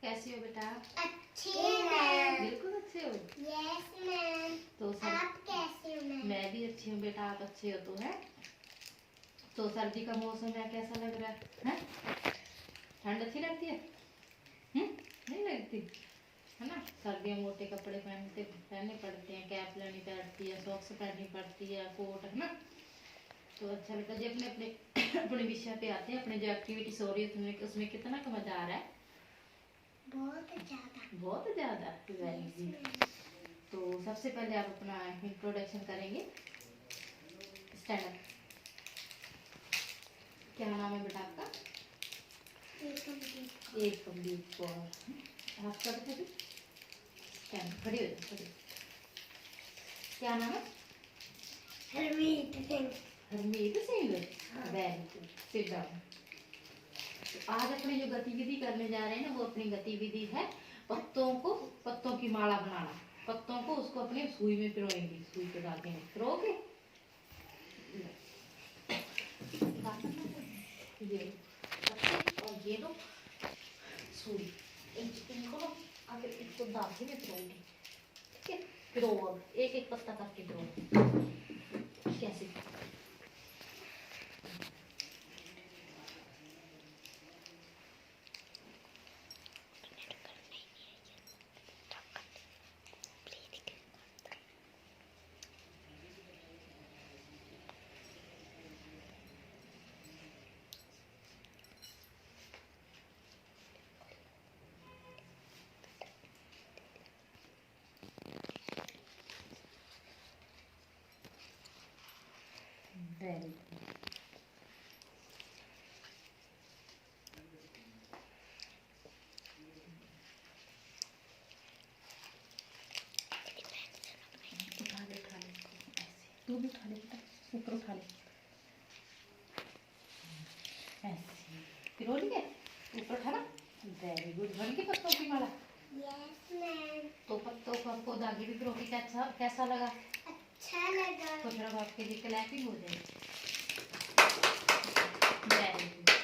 कैसी हो बेटा? अच्छी मैम। बिल्कुल अच्छे हो। Yes ma'am. तो आप कैसे हो मैम? मैं भी अच्छी हूँ बेटा, आप अच्छे हो तो है। तो सर्दी का मौसम है, कैसा लग रहा है? ठंड अच्छी लगती है? नहीं लगती है ना। सर्दियाँ मोटे कपड़े पहनने पड़ते हैं, कैप लेनी पड़ती है, सॉक्स पहननी पड़ती है, कोट, है ना। तो अच्छा लगता है जी। अपने अपने अपने विषय पे आते हैं। अपने जो एक्टिविटीज हो रही है उसमें कितना का मजा आ रहा है? बहुत ज्यादा। बहुत ज्यादा। Very good. तो सबसे पहले आप अपना इंट्रोडक्शन करेंगे। Stand up. क्या नाम है बेटा आपका? एकमदीप कौर। आपका बेटा जी? स्टैंड, खड़ी हो जाओ, खड़ी। क्या नाम है? Harmeet Singh. Harmeet Singh. Very good, sit down. आज अपनी जो गतिविधि करने जा रहे हैं ना, वो अपनी गतिविधि है पत्तों की माला बनाना। पत्तों को उसको अपने सुई में पिरोएंगे, सुई पे डालेंगे, पिरोगे। ये पत्ते और ये लो सुई, इनको ना आगे इसको धागे में पिरोगे, ठीक है। पिरो, अब एक एक पत्ता करके पिरो। कैसे? Very good. उठा ले ऐसे, तू भी उठा ले बेटा, ऊपर उठा ले ऐसे। पिरो लिए? ऊपर उठा ना। Very good. बन गई पत्तों की माला? Yes ma'am. तो पत्तों को आपको धागे भी पिरो के कैसा लगा? अच्छा लगा। तो फिर अब आपके लिए क्लैपिंग हो जाएगी। Very good.